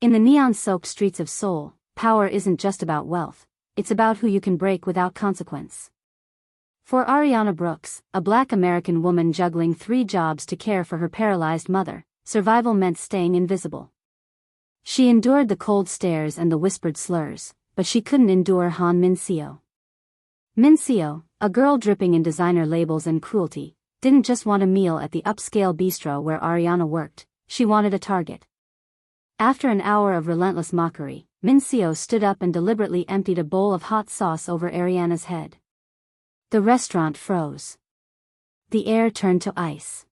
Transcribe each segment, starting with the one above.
In the neon-soaked streets of Seoul, power isn't just about wealth, it's about who you can break without consequence. For Ariana Brooks, a Black American woman juggling 3 jobs to care for her paralyzed mother, survival meant staying invisible. She endured the cold stares and the whispered slurs, but she couldn't endure Han Min-Seo. Min-Seo, a girl dripping in designer labels and cruelty, didn't just want a meal at the upscale bistro where Ariana worked, she wanted a target. After an hour of relentless mockery, Min-Seo stood up and deliberately emptied a bowl of hot sauce over Ariana's head. The restaurant froze. The air turned to ice.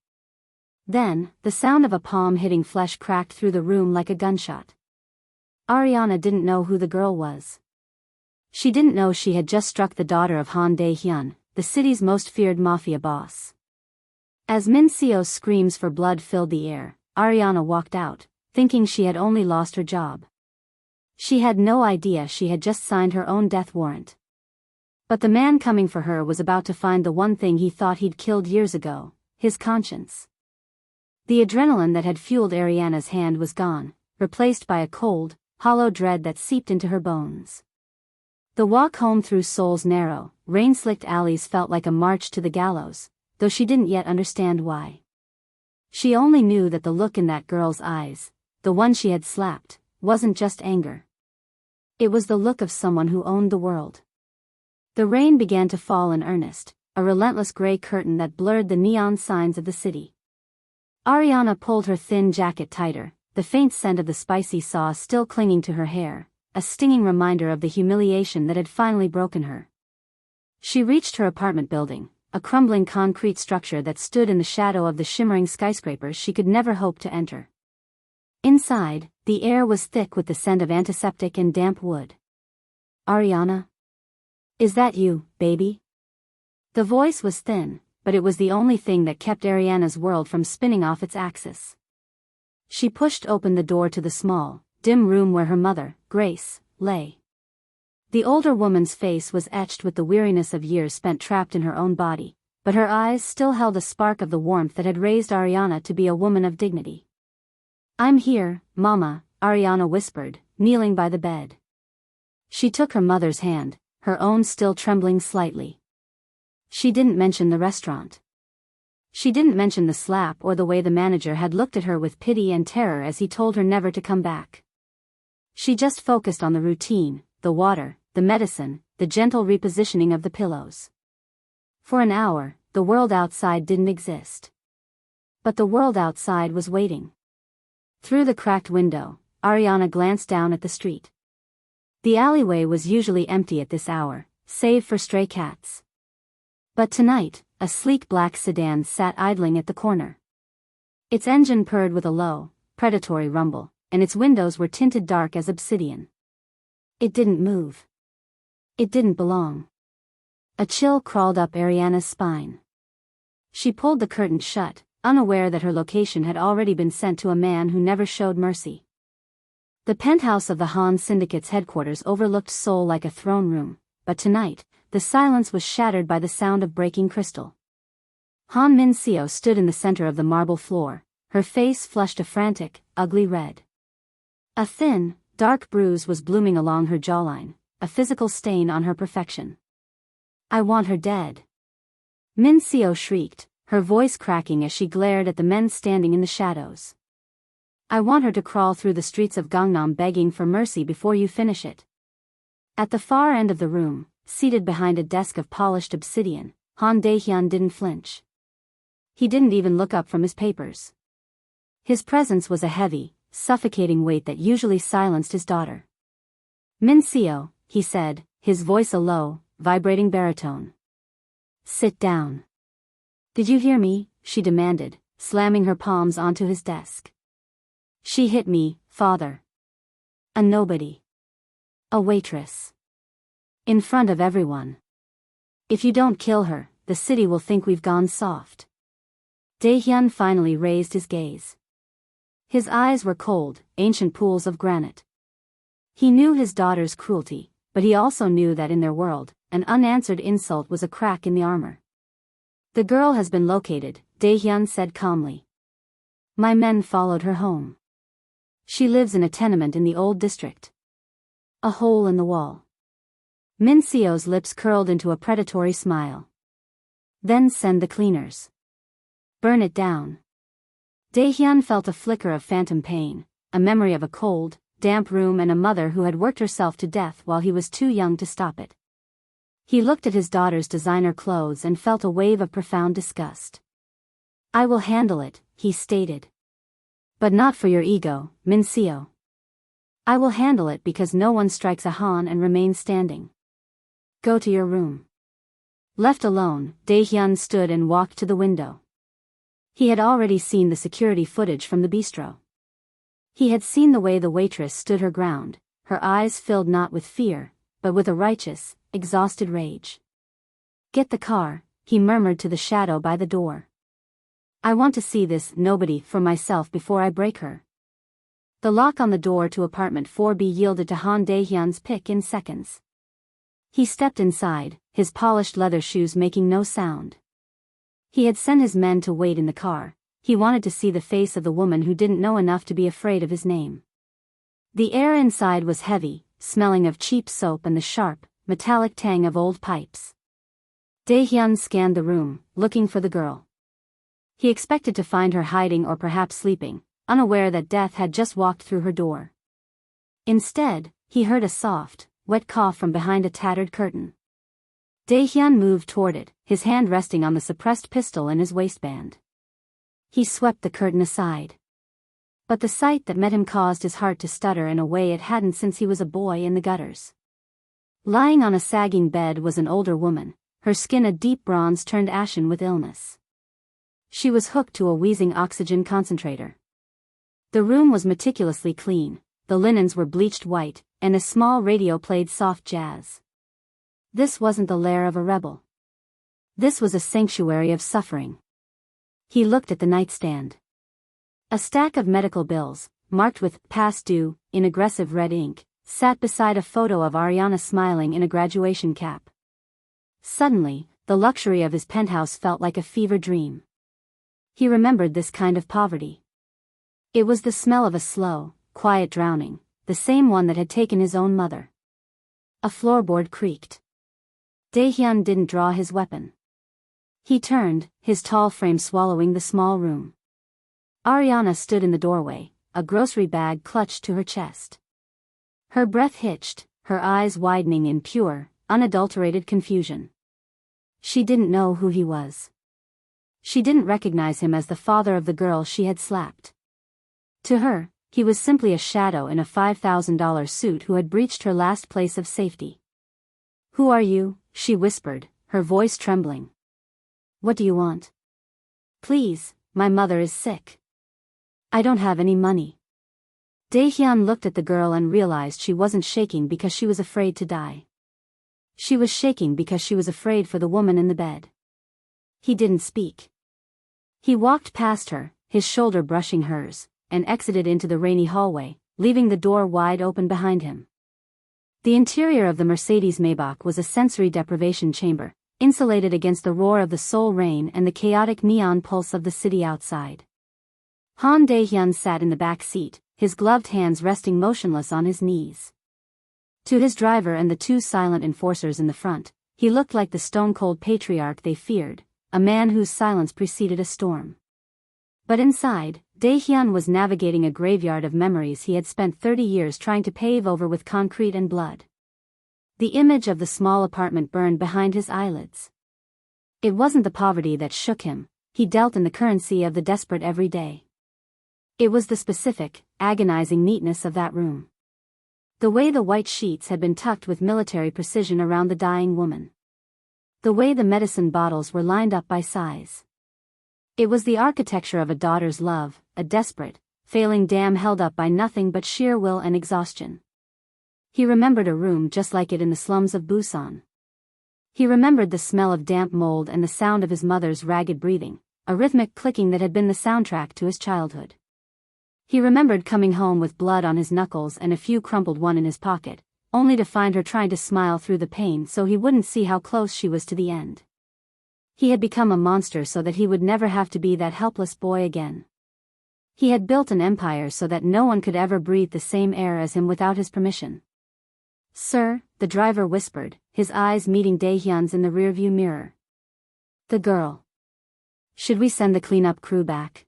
Then, the sound of a palm hitting flesh cracked through the room like a gunshot. Ariana didn't know who the girl was. She didn't know she had just struck the daughter of Han Dae-Hyun, the city's most feared mafia boss. As Min-Seo's screams for blood filled the air, Ariana walked out, thinking she had only lost her job. She had no idea she had just signed her own death warrant. But the man coming for her was about to find the one thing he thought he'd killed years ago, his conscience. The adrenaline that had fueled Ariana's hand was gone, replaced by a cold, hollow dread that seeped into her bones. The walk home through Seoul's narrow, rain-slicked alleys felt like a march to the gallows, though she didn't yet understand why. She only knew that the look in that girl's eyes, the one she had slapped, wasn't just anger. It was the look of someone who owned the world. The rain began to fall in earnest, a relentless gray curtain that blurred the neon signs of the city. Ariana pulled her thin jacket tighter, the faint scent of the spicy sauce still clinging to her hair, a stinging reminder of the humiliation that had finally broken her. She reached her apartment building, a crumbling concrete structure that stood in the shadow of the shimmering skyscrapers she could never hope to enter. Inside, the air was thick with the scent of antiseptic and damp wood. "Ariana? Is that you, baby?" The voice was thin, but it was the only thing that kept Ariana's world from spinning off its axis. She pushed open the door to the small, dim room where her mother, Grace, lay. The older woman's face was etched with the weariness of years spent trapped in her own body, but her eyes still held a spark of the warmth that had raised Ariana to be a woman of dignity. "I'm here, Mama," Ariana whispered, kneeling by the bed. She took her mother's hand, her own still trembling slightly. She didn't mention the restaurant. She didn't mention the slap or the way the manager had looked at her with pity and terror as he told her never to come back. She just focused on the routine, the water, the medicine, the gentle repositioning of the pillows. For an hour, the world outside didn't exist. But the world outside was waiting. Through the cracked window, Ariana glanced down at the street. The alleyway was usually empty at this hour, save for stray cats. But tonight, a sleek black sedan sat idling at the corner. Its engine purred with a low, predatory rumble, and its windows were tinted dark as obsidian. It didn't move. It didn't belong. A chill crawled up Ariana's spine. She pulled the curtain shut, unaware that her location had already been sent to a man who never showed mercy. The penthouse of the Han Syndicate's headquarters overlooked Seoul like a throne room, but tonight, the silence was shattered by the sound of breaking crystal. Han Min-Seo stood in the center of the marble floor, her face flushed a frantic, ugly red. A thin, dark bruise was blooming along her jawline, a physical stain on her perfection. "I want her dead." Min-Seo shrieked, her voice cracking as she glared at the men standing in the shadows. "I want her to crawl through the streets of Gangnam begging for mercy before you finish it." At the far end of the room, seated behind a desk of polished obsidian, Han Dae-Hyun didn't flinch. He didn't even look up from his papers. His presence was a heavy, suffocating weight that usually silenced his daughter. "Min-Seo," he said, his voice a low, vibrating baritone. "Sit down." "Did you hear me?" she demanded, slamming her palms onto his desk. "She hit me, father. A nobody. A waitress. In front of everyone. If you don't kill her, the city will think we've gone soft." Dae-Hyun finally raised his gaze. His eyes were cold, ancient pools of granite. He knew his daughter's cruelty, but he also knew that in their world, an unanswered insult was a crack in the armor. "The girl has been located," Dae-Hyun said calmly. "My men followed her home. She lives in a tenement in the old district. A hole in the wall. Min-Seo's lips curled into a predatory smile. Then send the cleaners. Burn it down. Dae-Hyun felt a flicker of phantom pain, a memory of a cold, damp room and a mother who had worked herself to death while he was too young to stop it. He looked at his daughter's designer clothes and felt a wave of profound disgust. I will handle it, he stated. But not for your ego, Min-Seo. I will handle it because no one strikes a Han and remains standing. Go to your room. Left alone, Dae-Hyun stood and walked to the window. He had already seen the security footage from the bistro. He had seen the way the waitress stood her ground, her eyes filled not with fear, but with a righteous, exhausted rage. Get the car, he murmured to the shadow by the door. I want to see this nobody for myself before I break her. The lock on the door to apartment 4B yielded to Han Dae-Hyun's pick in seconds. He stepped inside, his polished leather shoes making no sound. He had sent his men to wait in the car. He wanted to see the face of the woman who didn't know enough to be afraid of his name. The air inside was heavy, smelling of cheap soap and the sharp, metallic tang of old pipes. Dae-Hyun scanned the room, looking for the girl. He expected to find her hiding or perhaps sleeping, unaware that death had just walked through her door. Instead, he heard a soft, wet cough from behind a tattered curtain. Dae-Hyun moved toward it, his hand resting on the suppressed pistol in his waistband. He swept the curtain aside. But the sight that met him caused his heart to stutter in a way it hadn't since he was a boy in the gutters. Lying on a sagging bed was an older woman, her skin a deep bronze turned ashen with illness. She was hooked to a wheezing oxygen concentrator. The room was meticulously clean, the linens were bleached white, and a small radio played soft jazz. This wasn't the lair of a rebel. This was a sanctuary of suffering. He looked at the nightstand. A stack of medical bills, marked with "past due" in aggressive red ink, sat beside a photo of Ariana smiling in a graduation cap. Suddenly, the luxury of his penthouse felt like a fever dream. He remembered this kind of poverty. It was the smell of a slow, quiet drowning, the same one that had taken his own mother. A floorboard creaked. Dae-Hyun didn't draw his weapon. He turned, his tall frame swallowing the small room. Ariana stood in the doorway, a grocery bag clutched to her chest. Her breath hitched, her eyes widening in pure, unadulterated confusion. She didn't know who he was. She didn't recognize him as the father of the girl she had slapped. To her, he was simply a shadow in a $5,000 suit who had breached her last place of safety. Who are you? She whispered, her voice trembling. What do you want? Please, my mother is sick. I don't have any money. Dae-Hyun looked at the girl and realized she wasn't shaking because she was afraid to die. She was shaking because she was afraid for the woman in the bed. He didn't speak. He walked past her, his shoulder brushing hers, and exited into the rainy hallway, leaving the door wide open behind him. The interior of the Mercedes Maybach was a sensory deprivation chamber, insulated against the roar of the Seoul rain and the chaotic neon pulse of the city outside. Han Dae-Hyun sat in the back seat, his gloved hands resting motionless on his knees. To his driver and the two silent enforcers in the front, he looked like the stone-cold patriarch they feared, a man whose silence preceded a storm. But inside, Dae-Hyun was navigating a graveyard of memories he had spent 30 years trying to pave over with concrete and blood. The image of the small apartment burned behind his eyelids. It wasn't the poverty that shook him, he dealt in the currency of the desperate every day. It was the specific, agonizing neatness of that room. The way the white sheets had been tucked with military precision around the dying woman. The way the medicine bottles were lined up by size. It was the architecture of a daughter's love, a desperate, failing dam held up by nothing but sheer will and exhaustion. He remembered a room just like it in the slums of Busan. He remembered the smell of damp mold and the sound of his mother's ragged breathing, a rhythmic clicking that had been the soundtrack to his childhood. He remembered coming home with blood on his knuckles and a few crumpled one in his pocket, only to find her trying to smile through the pain so he wouldn't see how close she was to the end. He had become a monster so that he would never have to be that helpless boy again. He had built an empire so that no one could ever breathe the same air as him without his permission. "Sir," the driver whispered, his eyes meeting Dae-Hyun's in the rearview mirror. "The girl. Should we send the cleanup crew back?"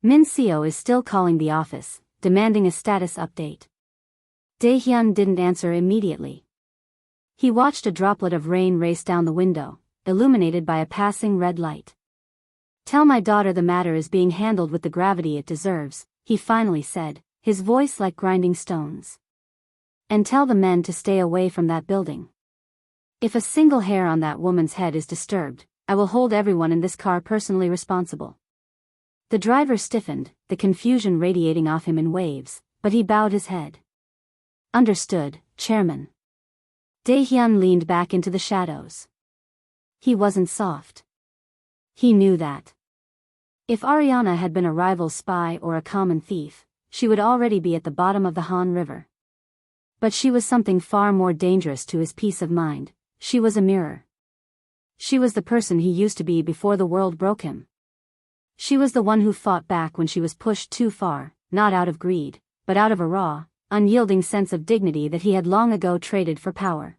Min-Seo is still calling the office, demanding a status update. Dae-Hyun didn't answer immediately. He watched a droplet of rain race down the window, illuminated by a passing red light. "Tell my daughter the matter is being handled with the gravity it deserves," he finally said, his voice like grinding stones. "And tell the men to stay away from that building. If a single hair on that woman's head is disturbed, I will hold everyone in this car personally responsible." The driver stiffened, the confusion radiating off him in waves, but he bowed his head. "Understood, Chairman." Dae-Hyun leaned back into the shadows. He wasn't soft. He knew that. If Ariana had been a rival spy or a common thief, she would already be at the bottom of the Han River. But she was something far more dangerous to his peace of mind. She was a mirror. She was the person he used to be before the world broke him. She was the one who fought back when she was pushed too far, not out of greed, but out of a raw, unyielding sense of dignity that he had long ago traded for power.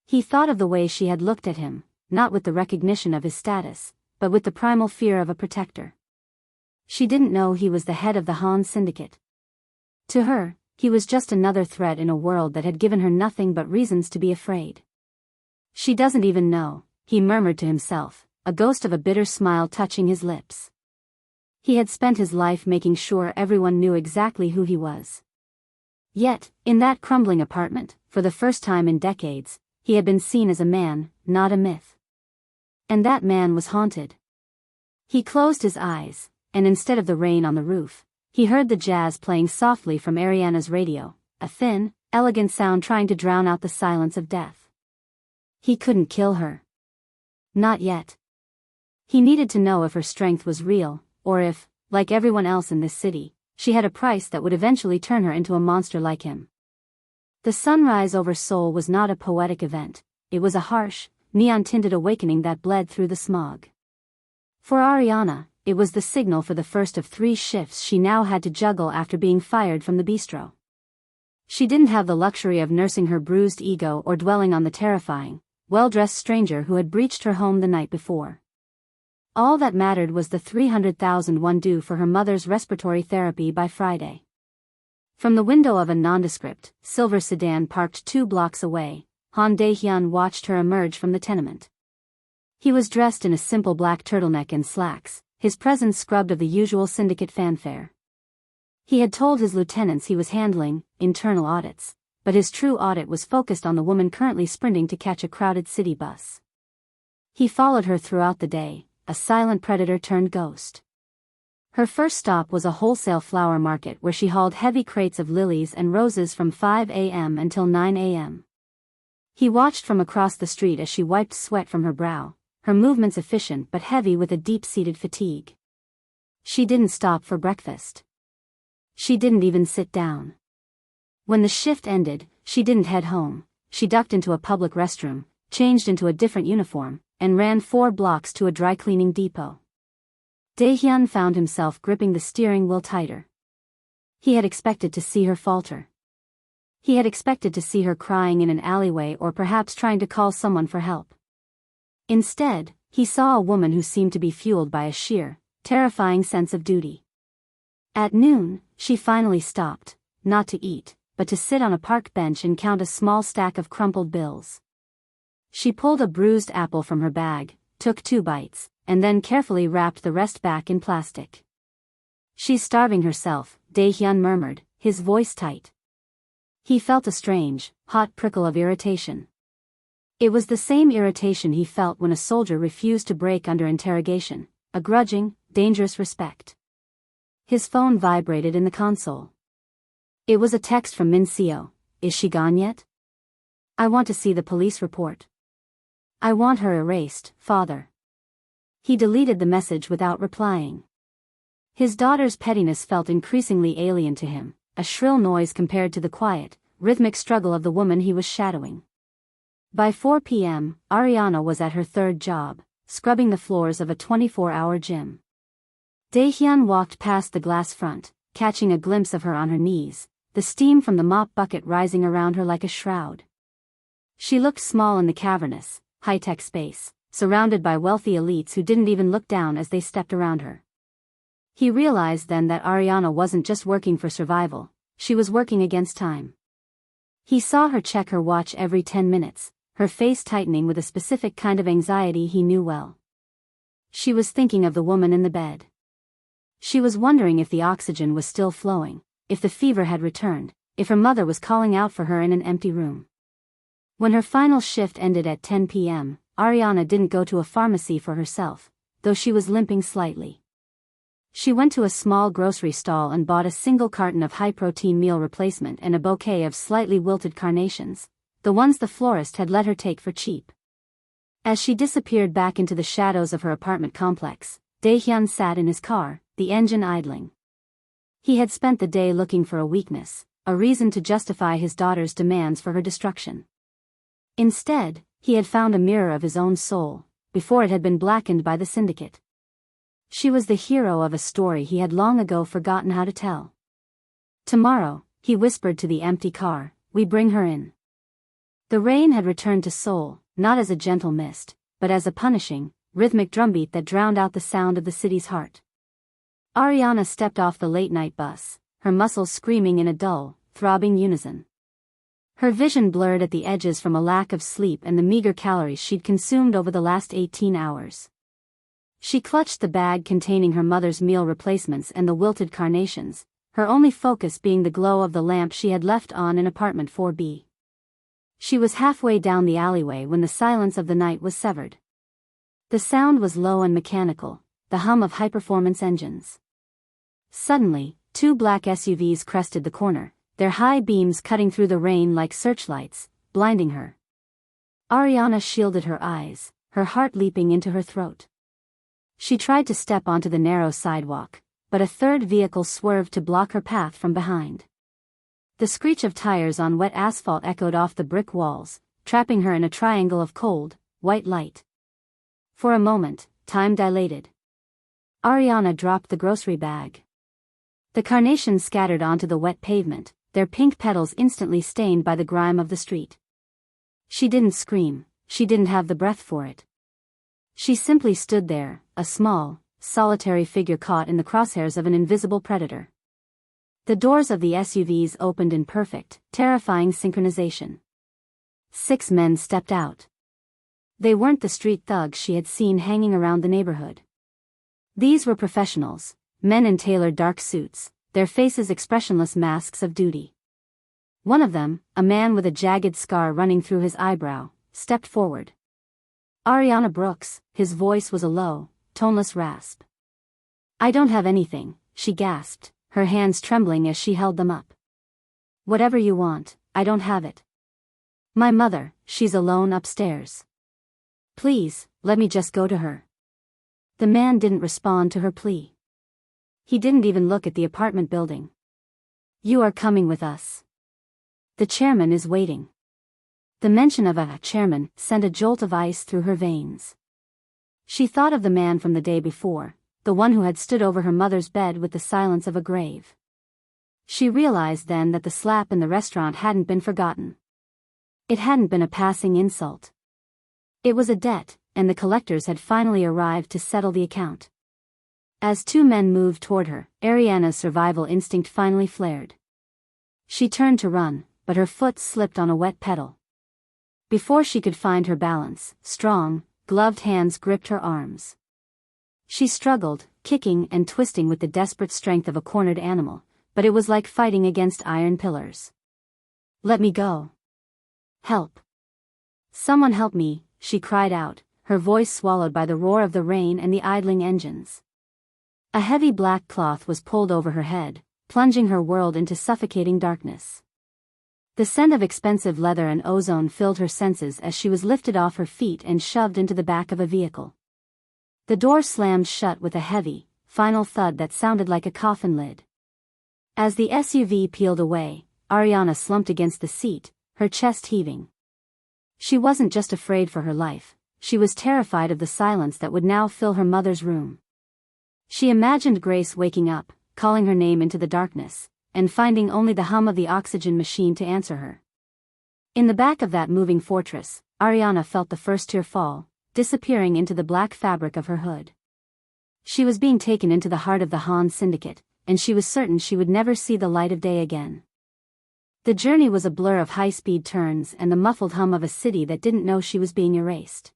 He thought of the way she had looked at him, not with the recognition of his status, but with the primal fear of a protector. She didn't know he was the head of the Han Syndicate. To her, he was just another threat in a world that had given her nothing but reasons to be afraid. "She doesn't even know," he murmured to himself, a ghost of a bitter smile touching his lips. He had spent his life making sure everyone knew exactly who he was. Yet, in that crumbling apartment, for the first time in decades, he had been seen as a man, not a myth. And that man was haunted. He closed his eyes, and instead of the rain on the roof, he heard the jazz playing softly from Ariana's radio, a thin, elegant sound trying to drown out the silence of death. He couldn't kill her. Not yet. He needed to know if her strength was real, or if, like everyone else in this city, she had a price that would eventually turn her into a monster like him. The sunrise over Seoul was not a poetic event, it was a harsh, neon-tinted awakening that bled through the smog. For Ariana, it was the signal for the first of 3 shifts she now had to juggle after being fired from the bistro. She didn't have the luxury of nursing her bruised ego or dwelling on the terrifying, well-dressed stranger who had breached her home the night before. All that mattered was the 300,000 won due for her mother's respiratory therapy by Friday. From the window of a nondescript, silver sedan parked 2 blocks away, Han Dae-Hyun watched her emerge from the tenement. He was dressed in a simple black turtleneck and slacks, his presence scrubbed of the usual syndicate fanfare. He had told his lieutenants he was handling internal audits, but his true audit was focused on the woman currently sprinting to catch a crowded city bus. He followed her throughout the day, a silent predator turned ghost. Her first stop was a wholesale flower market where she hauled heavy crates of lilies and roses from 5 a.m. until 9 a.m. He watched from across the street as she wiped sweat from her brow, her movements efficient but heavy with a deep-seated fatigue. She didn't stop for breakfast. She didn't even sit down. When the shift ended, she didn't head home, she ducked into a public restroom, changed into a different uniform, and ran 4 blocks to a dry-cleaning depot. Dae-Hyun found himself gripping the steering wheel tighter. He had expected to see her falter. He had expected to see her crying in an alleyway or perhaps trying to call someone for help. Instead, he saw a woman who seemed to be fueled by a sheer, terrifying sense of duty. At noon, she finally stopped, not to eat, but to sit on a park bench and count a small stack of crumpled bills. She pulled a bruised apple from her bag, took 2 bites, and then carefully wrapped the rest back in plastic. "She's starving herself," Dae-Hyun murmured, his voice tight. He felt a strange, hot prickle of irritation. It was the same irritation he felt when a soldier refused to break under interrogation, a grudging, dangerous respect. His phone vibrated in the console. It was a text from Min-Seo. "Is she gone yet? I want to see the police report. I want her erased, father." He deleted the message without replying. His daughter's pettiness felt increasingly alien to him, a shrill noise compared to the quiet, rhythmic struggle of the woman he was shadowing. By 4 p.m., Ariana was at her 3rd job, scrubbing the floors of a 24-hour gym. Dae-Hyun walked past the glass front, catching a glimpse of her on her knees, the steam from the mop bucket rising around her like a shroud. She looked small in the cavernous, high-tech space, surrounded by wealthy elites who didn't even look down as they stepped around her. He realized then that Ariana wasn't just working for survival, she was working against time. He saw her check her watch every 10 minutes, her face tightening with a specific kind of anxiety he knew well. She was thinking of the woman in the bed. She was wondering if the oxygen was still flowing, if the fever had returned, if her mother was calling out for her in an empty room. When her final shift ended at 10 p.m., Ariana didn't go to a pharmacy for herself, though she was limping slightly. She went to a small grocery stall and bought a single carton of high-protein meal replacement and a bouquet of slightly wilted carnations, the ones the florist had let her take for cheap. As she disappeared back into the shadows of her apartment complex, Dae-Hyun sat in his car, the engine idling. He had spent the day looking for a weakness, a reason to justify his daughter's demands for her destruction. Instead, he had found a mirror of his own soul, before it had been blackened by the Syndicate. She was the hero of a story he had long ago forgotten how to tell. Tomorrow, he whispered to the empty car, we bring her in. The rain had returned to Seoul, not as a gentle mist, but as a punishing, rhythmic drumbeat that drowned out the sound of the city's heart. Ariana stepped off the late-night bus, her muscles screaming in a dull, throbbing unison. Her vision blurred at the edges from a lack of sleep and the meager calories she'd consumed over the last 18 hours. She clutched the bag containing her mother's meal replacements and the wilted carnations, her only focus being the glow of the lamp she had left on in apartment 4B. She was halfway down the alleyway when the silence of the night was severed. The sound was low and mechanical, the hum of high-performance engines. Suddenly, two black SUVs crested the corner, their high beams cutting through the rain like searchlights, blinding her. Ariana shielded her eyes, her heart leaping into her throat. She tried to step onto the narrow sidewalk, but a third vehicle swerved to block her path from behind. The screech of tires on wet asphalt echoed off the brick walls, trapping her in a triangle of cold, white light. For a moment, time dilated. Ariana dropped the grocery bag. The carnations scattered onto the wet pavement, their pink petals instantly stained by the grime of the street. She didn't scream, she didn't have the breath for it. She simply stood there, a small, solitary figure caught in the crosshairs of an invisible predator. The doors of the SUVs opened in perfect, terrifying synchronization. 6 men stepped out. They weren't the street thugs she had seen hanging around the neighborhood. These were professionals, men in tailored dark suits, their faces expressionless masks of duty. One of them, a man with a jagged scar running through his eyebrow, stepped forward. Ariana Brooks, his voice was a low, toneless rasp. I don't have anything, she gasped, her hands trembling as she held them up. Whatever you want, I don't have it. My mother, she's alone upstairs. Please, let me just go to her. The man didn't respond to her plea. He didn't even look at the apartment building. You are coming with us. The chairman is waiting. The mention of a chairman sent a jolt of ice through her veins. She thought of the man from the day before, the one who had stood over her mother's bed with the silence of a grave. She realized then that the slap in the restaurant hadn't been forgotten. It hadn't been a passing insult. It was a debt, and the collectors had finally arrived to settle the account. As 2 men moved toward her, Ariana's survival instinct finally flared. She turned to run, but her foot slipped on a wet pedal. Before she could find her balance, strong, gloved hands gripped her arms. She struggled, kicking and twisting with the desperate strength of a cornered animal, but it was like fighting against iron pillars. Let me go. Help. Someone help me, she cried out, her voice swallowed by the roar of the rain and the idling engines. A heavy black cloth was pulled over her head, plunging her world into suffocating darkness. The scent of expensive leather and ozone filled her senses as she was lifted off her feet and shoved into the back of a vehicle. The door slammed shut with a heavy, final thud that sounded like a coffin lid. As the SUV peeled away, Ariana slumped against the seat, her chest heaving. She wasn't just afraid for her life, she was terrified of the silence that would now fill her mother's room. She imagined Grace waking up, calling her name into the darkness, and finding only the hum of the oxygen machine to answer her. In the back of that moving fortress, Ariana felt the first tear fall, disappearing into the black fabric of her hood. She was being taken into the heart of the Han Syndicate, and she was certain she would never see the light of day again. The journey was a blur of high-speed turns and the muffled hum of a city that didn't know she was being erased.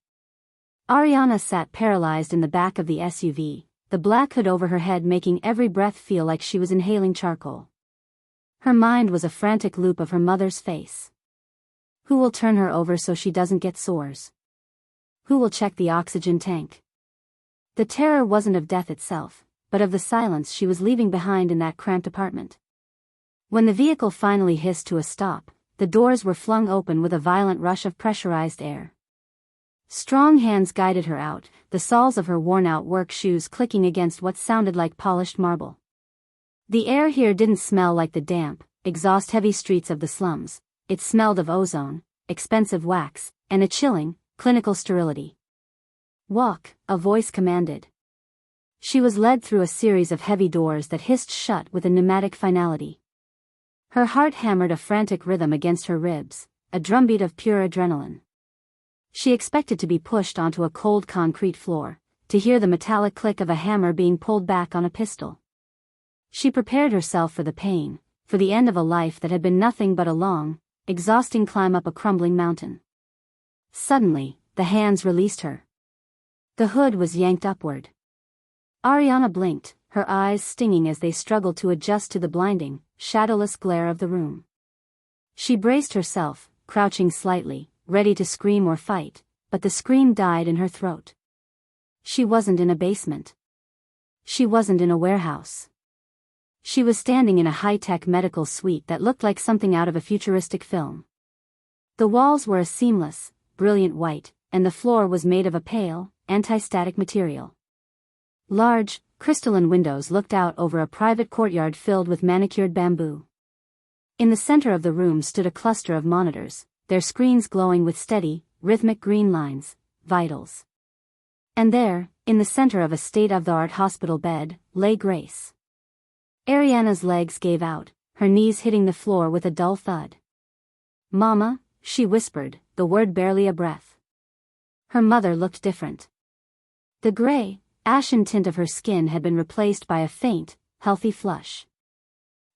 Ariana sat paralyzed in the back of the SUV, the black hood over her head making every breath feel like she was inhaling charcoal. Her mind was a frantic loop of her mother's face. Who will turn her over so she doesn't get sores? Who will check the oxygen tank? The terror wasn't of death itself, but of the silence she was leaving behind in that cramped apartment. When the vehicle finally hissed to a stop, the doors were flung open with a violent rush of pressurized air. Strong hands guided her out, the soles of her worn-out work shoes clicking against what sounded like polished marble. The air here didn't smell like the damp, exhaust-heavy streets of the slums. It smelled of ozone, expensive wax, and a chilling, clinical sterility. "Walk," a voice commanded. She was led through a series of heavy doors that hissed shut with a pneumatic finality. Her heart hammered a frantic rhythm against her ribs, a drumbeat of pure adrenaline. She expected to be pushed onto a cold concrete floor, to hear the metallic click of a hammer being pulled back on a pistol. She prepared herself for the pain, for the end of a life that had been nothing but a long, exhausting climb up a crumbling mountain. Suddenly, the hands released her. The hood was yanked upward. Ariana blinked, her eyes stinging as they struggled to adjust to the blinding, shadowless glare of the room. She braced herself, crouching slightly, ready to scream or fight, but the scream died in her throat. She wasn't in a basement. She wasn't in a warehouse. She was standing in a high-tech medical suite that looked like something out of a futuristic film. The walls were a seamless, brilliant white, and the floor was made of a pale, anti-static material. Large, crystalline windows looked out over a private courtyard filled with manicured bamboo. In the center of the room stood a cluster of monitors, their screens glowing with steady, rhythmic green lines, vitals. And there, in the center of a state-of-the-art hospital bed, lay Grace. Ariana's legs gave out, her knees hitting the floor with a dull thud. "Mama," she whispered, the word barely a breath. Her mother looked different. The gray, ashen tint of her skin had been replaced by a faint, healthy flush.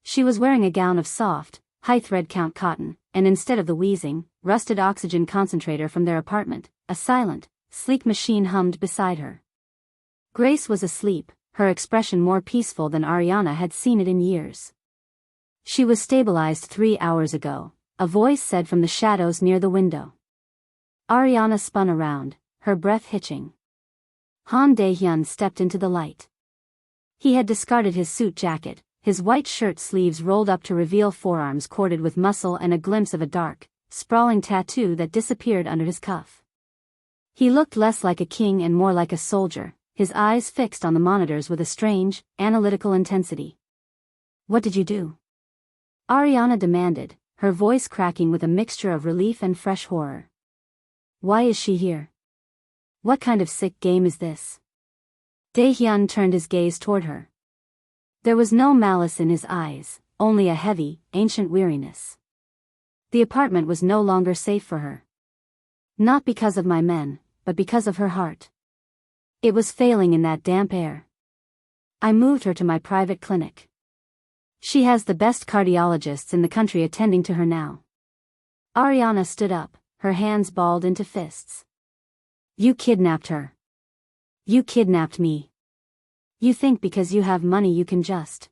She was wearing a gown of soft, high-thread count cotton, and instead of the wheezing, rusted oxygen concentrator from their apartment, a silent, sleek machine hummed beside her. Grace was asleep, her expression more peaceful than Ariana had seen it in years. "She was stabilized 3 hours ago," a voice said from the shadows near the window. Ariana spun around, her breath hitching. Han Dae-Hyun stepped into the light. He had discarded his suit jacket, his white shirt sleeves rolled up to reveal forearms corded with muscle and a glimpse of a dark, sprawling tattoo that disappeared under his cuff. He looked less like a king and more like a soldier, his eyes fixed on the monitors with a strange, analytical intensity. "What did you do?" Ariana demanded, her voice cracking with a mixture of relief and fresh horror. "Why is she here? What kind of sick game is this?" Dae-Hyun turned his gaze toward her. There was no malice in his eyes, only a heavy, ancient weariness. The apartment was no longer safe for her. Not because of my men, but because of her heart. It was failing in that damp air. I moved her to my private clinic. She has the best cardiologists in the country attending to her now. Ariana stood up, her hands balled into fists. "You kidnapped her. You kidnapped me. You think because you have money you can just..."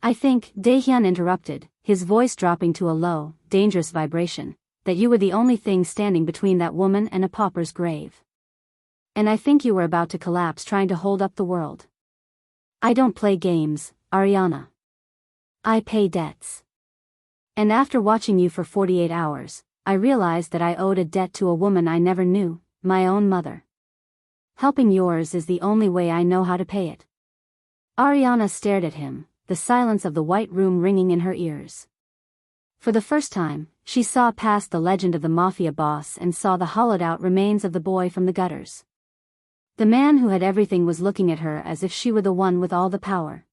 "I think," Dae-Hyun interrupted, his voice dropping to a low, dangerous vibration, "that you were the only thing standing between that woman and a pauper's grave. And I think you were about to collapse trying to hold up the world. I don't play games, Ariana. I pay debts. And after watching you for 48 hours, I realized that I owed a debt to a woman I never knew, my own mother. Helping yours is the only way I know how to pay it." Ariana stared at him, the silence of the white room ringing in her ears. For the first time, she saw past the legend of the Mafia Boss and saw the hollowed-out remains of the boy from the gutters. The man who had everything was looking at her as if she were the one with all the power.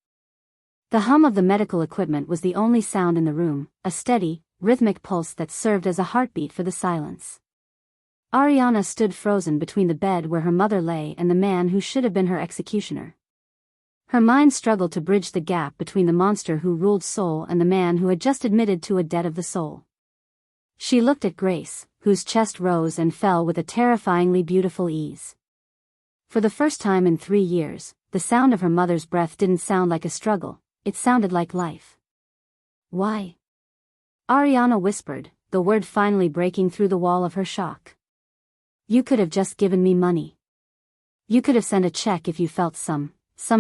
The hum of the medical equipment was the only sound in the room, a steady, rhythmic pulse that served as a heartbeat for the silence. Ariana stood frozen between the bed where her mother lay and the man who should have been her executioner. Her mind struggled to bridge the gap between the monster who ruled Seoul and the man who had just admitted to a debt of the soul. She looked at Grace, whose chest rose and fell with a terrifyingly beautiful ease. For the first time in 3 years, the sound of her mother's breath didn't sound like a struggle, it sounded like life. Why? Ariana whispered, the word finally breaking through the wall of her shock. You could have just given me money. You could have sent a check if you felt some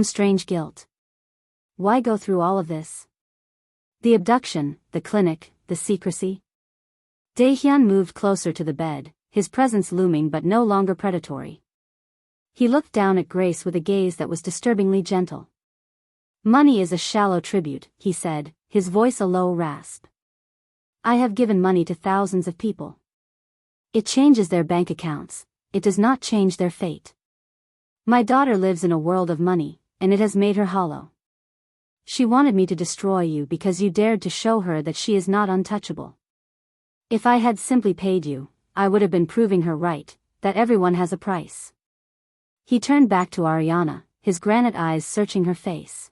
strange guilt. Why go through all of this? The abduction, the clinic, the secrecy. Dae-Hyun moved closer to the bed, his presence looming but no longer predatory. He looked down at Grace with a gaze that was disturbingly gentle. Money is a shallow tribute, he said, his voice a low rasp. I have given money to thousands of people. It changes their bank accounts, it does not change their fate. My daughter lives in a world of money, and it has made her hollow. She wanted me to destroy you because you dared to show her that she is not untouchable. If I had simply paid you, I would have been proving her right, that everyone has a price. He turned back to Ariana, his granite eyes searching her face.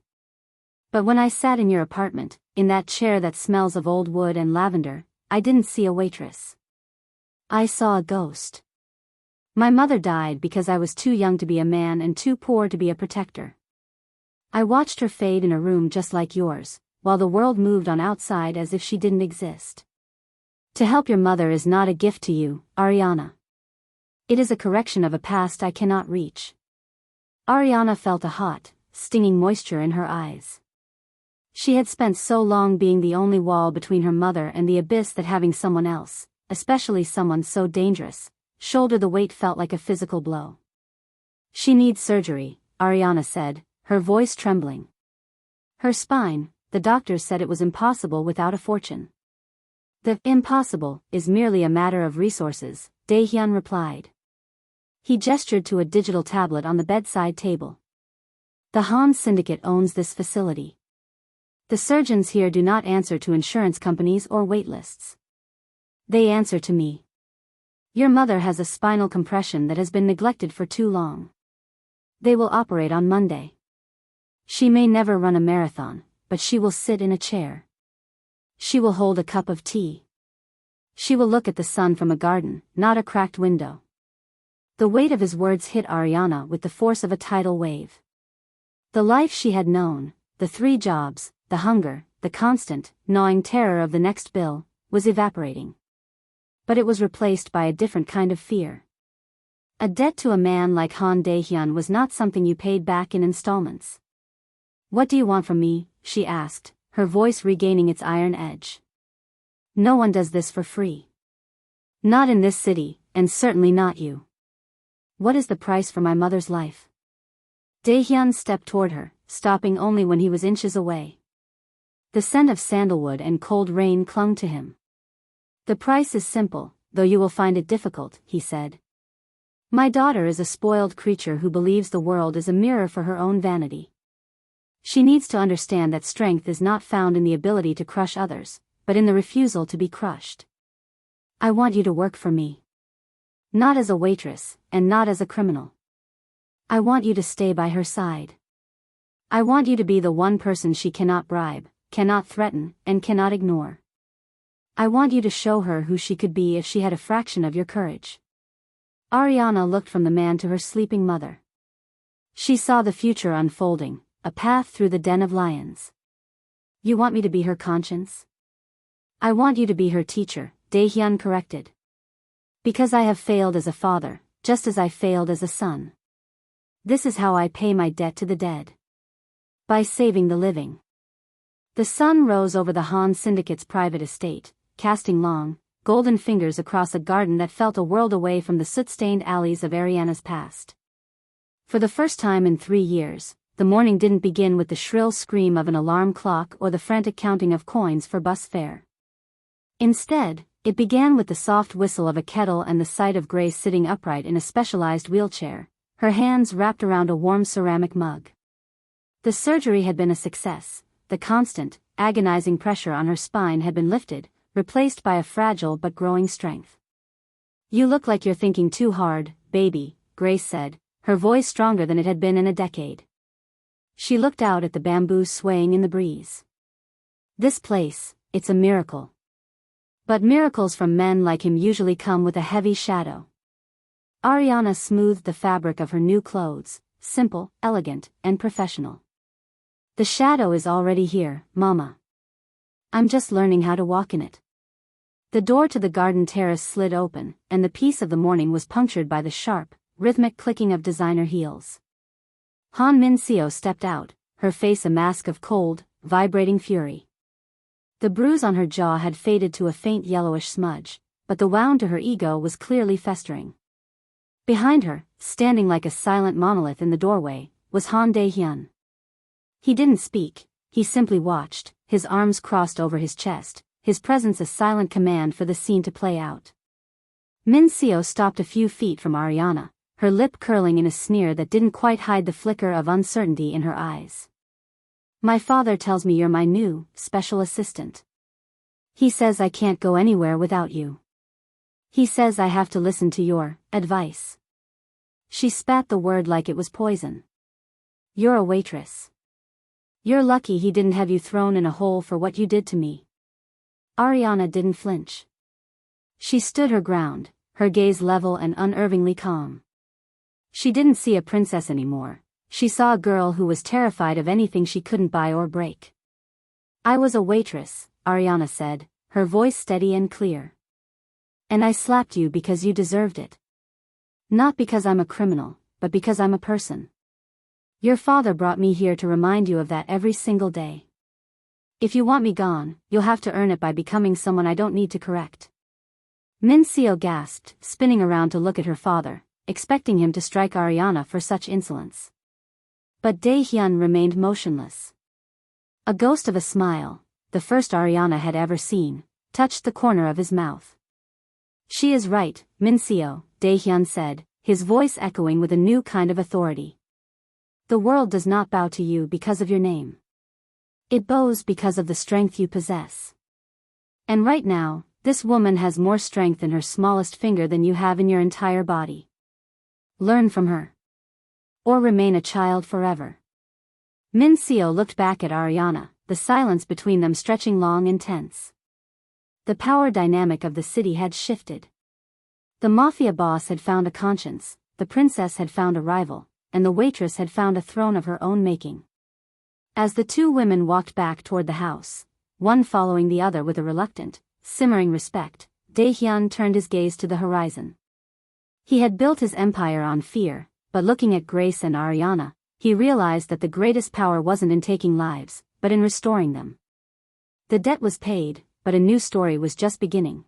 But when I sat in your apartment, in that chair that smells of old wood and lavender, I didn't see a waitress. I saw a ghost. My mother died because I was too young to be a man and too poor to be a protector. I watched her fade in a room just like yours, while the world moved on outside as if she didn't exist. To help your mother is not a gift to you, Ariana. It is a correction of a past I cannot reach. Ariana felt a hot, stinging moisture in her eyes. She had spent so long being the only wall between her mother and the abyss that having someone else, especially someone so dangerous, shoulder the weight felt like a physical blow. She needs surgery, Ariana said, her voice trembling. Her spine, the doctors said it was impossible without a fortune. The impossible is merely a matter of resources, Dae-Hyun replied. He gestured to a digital tablet on the bedside table. The Han Syndicate owns this facility. The surgeons here do not answer to insurance companies or waitlists. They answer to me. Your mother has a spinal compression that has been neglected for too long. They will operate on Monday. She may never run a marathon, but she will sit in a chair. She will hold a cup of tea. She will look at the sun from a garden, not a cracked window. The weight of his words hit Ariana with the force of a tidal wave. The life she had known, the 3 jobs, the hunger, the constant, gnawing terror of the next bill, was evaporating. But it was replaced by a different kind of fear. A debt to a man like Han Dae-Hyun was not something you paid back in installments. What do you want from me? She asked, her voice regaining its iron edge. No one does this for free. Not in this city, and certainly not you. What is the price for my mother's life? Dae-Hyun stepped toward her, stopping only when he was inches away. The scent of sandalwood and cold rain clung to him. The price is simple, though you will find it difficult, he said. My daughter is a spoiled creature who believes the world is a mirror for her own vanity. She needs to understand that strength is not found in the ability to crush others, but in the refusal to be crushed. I want you to work for me. Not as a waitress, and not as a criminal. I want you to stay by her side. I want you to be the one person she cannot bribe, cannot threaten, and cannot ignore. I want you to show her who she could be if she had a fraction of your courage. Ariana looked from the man to her sleeping mother. She saw the future unfolding, a path through the den of lions. You want me to be her conscience? I want you to be her teacher, Dae-Hyun corrected. Because I have failed as a father, just as I failed as a son. This is how I pay my debt to the dead. By saving the living. The sun rose over the Han Syndicate's private estate, casting long, golden fingers across a garden that felt a world away from the soot-stained alleys of Ariana's past. For the first time in 3 years, the morning didn't begin with the shrill scream of an alarm clock or the frantic counting of coins for bus fare. Instead, it began with the soft whistle of a kettle and the sight of Grace sitting upright in a specialized wheelchair, her hands wrapped around a warm ceramic mug. The surgery had been a success. The constant, agonizing pressure on her spine had been lifted, replaced by a fragile but growing strength. "You look like you're thinking too hard, baby," Grace said, her voice stronger than it had been in a decade. She looked out at the bamboos swaying in the breeze. "This place, it's a miracle. But miracles from men like him usually come with a heavy shadow." Ariana smoothed the fabric of her new clothes, simple, elegant, and professional. "The shadow is already here, Mama. I'm just learning how to walk in it." The door to the garden terrace slid open, and the peace of the morning was punctured by the sharp, rhythmic clicking of designer heels. Han Min-Seo stepped out, her face a mask of cold, vibrating fury. The bruise on her jaw had faded to a faint yellowish smudge, but the wound to her ego was clearly festering. Behind her, standing like a silent monolith in the doorway, was Han Dae-Hyun. He didn't speak, he simply watched, his arms crossed over his chest, his presence a silent command for the scene to play out. Min-Seo stopped a few feet from Ariana, her lip curling in a sneer that didn't quite hide the flicker of uncertainty in her eyes. "My father tells me you're my new, special assistant. He says I can't go anywhere without you. He says I have to listen to your advice." She spat the word like it was poison. "You're a waitress. You're lucky he didn't have you thrown in a hole for what you did to me." Ariana didn't flinch. She stood her ground, her gaze level and unervingly calm. She didn't see a princess anymore. She saw a girl who was terrified of anything she couldn't buy or break. "I was a waitress," Ariana said, her voice steady and clear. "And I slapped you because you deserved it. Not because I'm a criminal, but because I'm a person. Your father brought me here to remind you of that every single day. If you want me gone, you'll have to earn it by becoming someone I don't need to correct." Min-Seo gasped, spinning around to look at her father, expecting him to strike Ariana for such insolence. But Dae-Hyun remained motionless. A ghost of a smile, the first Ariana had ever seen, touched the corner of his mouth. "She is right, Min-Seo," Dae-Hyun said, his voice echoing with a new kind of authority. "The world does not bow to you because of your name. It bows because of the strength you possess. And right now, this woman has more strength in her smallest finger than you have in your entire body. Learn from her. Or remain a child forever." Min-Seo looked back at Ariana, the silence between them stretching long and tense. The power dynamic of the city had shifted. The Mafia Boss had found a conscience, the princess had found a rival, and the waitress had found a throne of her own making. As the two women walked back toward the house, one following the other with a reluctant, simmering respect, Dae-Hyun turned his gaze to the horizon. He had built his empire on fear, but looking at Grace and Ariana, he realized that the greatest power wasn't in taking lives, but in restoring them. The debt was paid, but a new story was just beginning.